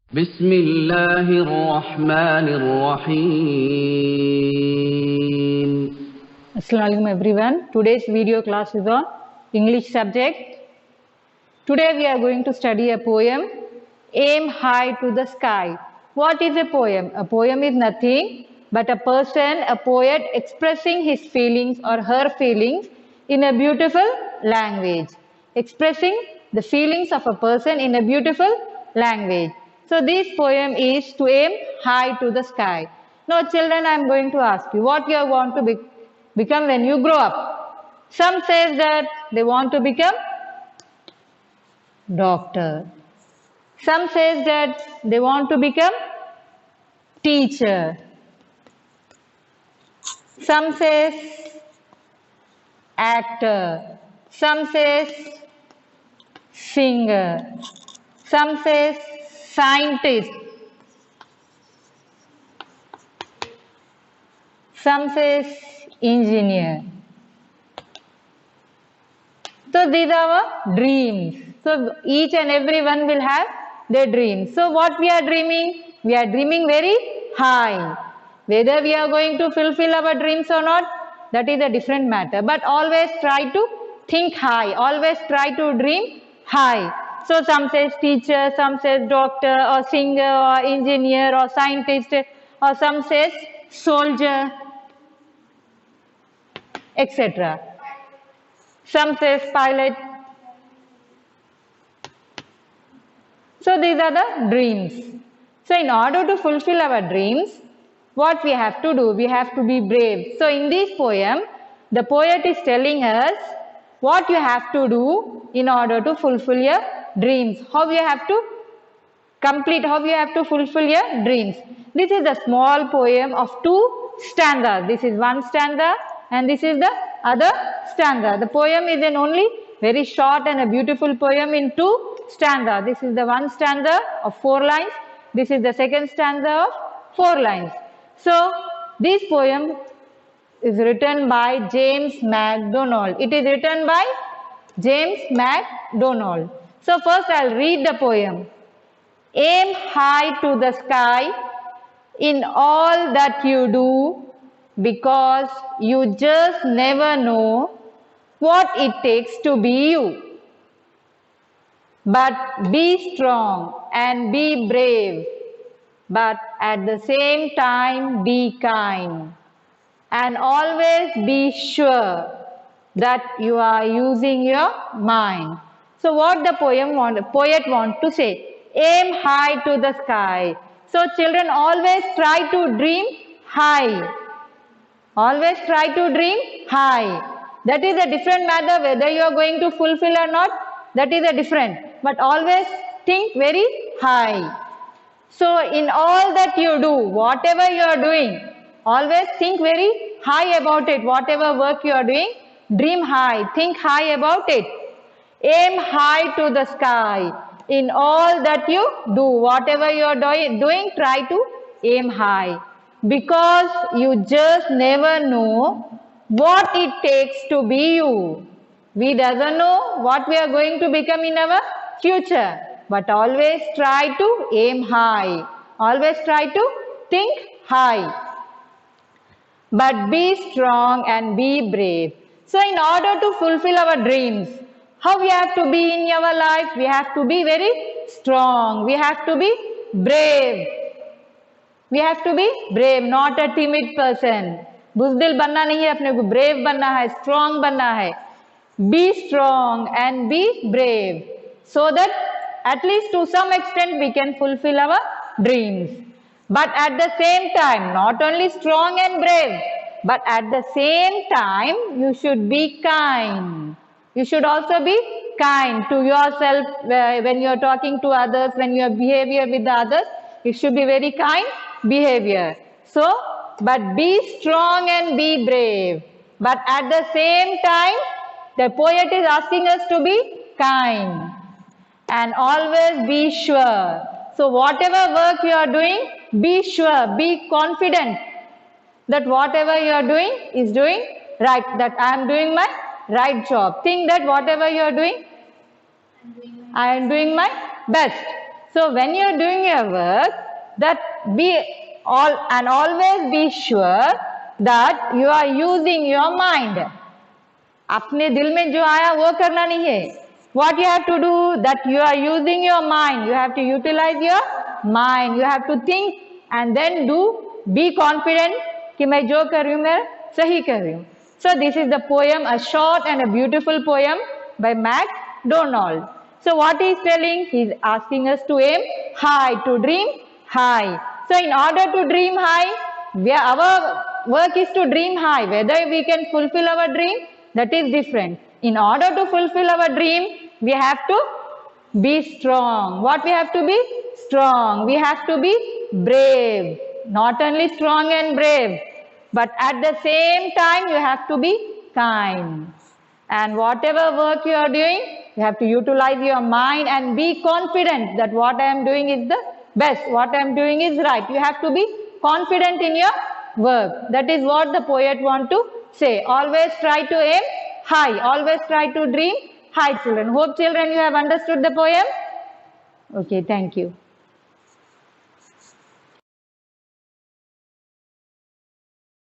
بسم الله الرحمن الرحيم. Assalamualaikum everyone. Today's video class is on English subject. Today we are going to study a poem, Aim High to the Sky. What is a poem? A poem is nothing but a person, a poet expressing his feelings or her feelings in a beautiful language. Expressing the feelings of a person in a beautiful language. So this poem is to aim high to the sky. Now children, I am going to ask you what you want to become when you grow up. Some says that they want to become doctor. Some says that they want to become teacher. Some says actor. Some says singer. Some says scientist. Some says engineer. So these are our dreams. So each and every one will have their dreams. So what we are dreaming? We are dreaming very high. Whether we are going to fulfill our dreams or not, that is a different matter. But always try to think high. Always try to dream high. So some says teacher, some says doctor or singer or engineer or scientist, or some says soldier, etc. Some says pilot. So these are the dreams. So in order to fulfill our dreams, what we have to do? We have to be brave. So in this poem, the poet is telling us what you have to do in order to fulfill your dreams. How you have to complete, how you have to fulfill your dreams. This is a small poem of 2 stanzas. This is one stanza and this is the other stanza. The poem is an only very short and a beautiful poem in 2 stanzas. This is the one stanza of 4 lines. This is the second stanza of 4 lines. So this poem is written by James MacDonald. It is written by James MacDonald. So first I'll read the poem. Aim high to the sky in all that you do, because you just never know what it takes to be you. But be strong and be brave, but at the same time be kind, and always be sure that you are using your mind. So what the poet wants to say? Aim high to the sky. So children, always try to dream high. Always try to dream high. That is a different matter whether you are going to fulfill or not. That is a different. But always think very high. So in all that you do, whatever you are doing, always think very high about it. Whatever work you are doing, dream high. Think high about it. Aim high to the sky. In all that you do, whatever you are doing, try to aim high. Because you just never know what it takes to be you. We doesn't know what we are going to become in our future. But always try to aim high. Always try to think high. But be strong and be brave. So in order to fulfill our dreams, how we have to be in our life? We have to be very strong. We have to be brave. We have to be brave, not a timid person. बुज़दिल बनना नहीं है, अपने को brave बनना है, strong बनना है. Be strong and be brave, so that at least to some extent we can fulfill our dreams. But at the same time, not only strong and brave, but at the same time you should be kind. You should also be kind to yourself when you are talking to others, when your behavior with the others, it should be very kind behavior. So, but be strong and be brave. But at the same time, the poet is asking us to be kind and always be sure. So whatever work you are doing, be sure, be confident that whatever you are doing is doing right, that I am doing my right job. Think that whatever you are doing, I am doing my best. So when you are doing your work, that always be sure that you are using your mind. अपने दिल में जो आया वो करना नहीं है. What you have to do, that you are using your mind. You have to utilize your mind. You have to think and then do. Be confident कि मैं जो कर रही हूँ मैं सही कर रही हूँ. So this is the poem, a short and a beautiful poem by MacDonald. So what he is telling, he is asking us to aim high, to dream high. So in order to dream high, our work is to dream high. Whether we can fulfill our dream, that is different. In order to fulfill our dream, we have to be strong. What we have to be? Strong. We have to be brave. Not only strong and brave, but at the same time you have to be kind. And whatever work you are doing, you have to utilize your mind and be confident that what I am doing is the best. What I am doing is right. You have to be confident in your work. That is what the poet want to say. Always try to aim high. Always try to dream high, children. Hope, children, you have understood the poem. Okay, thank you.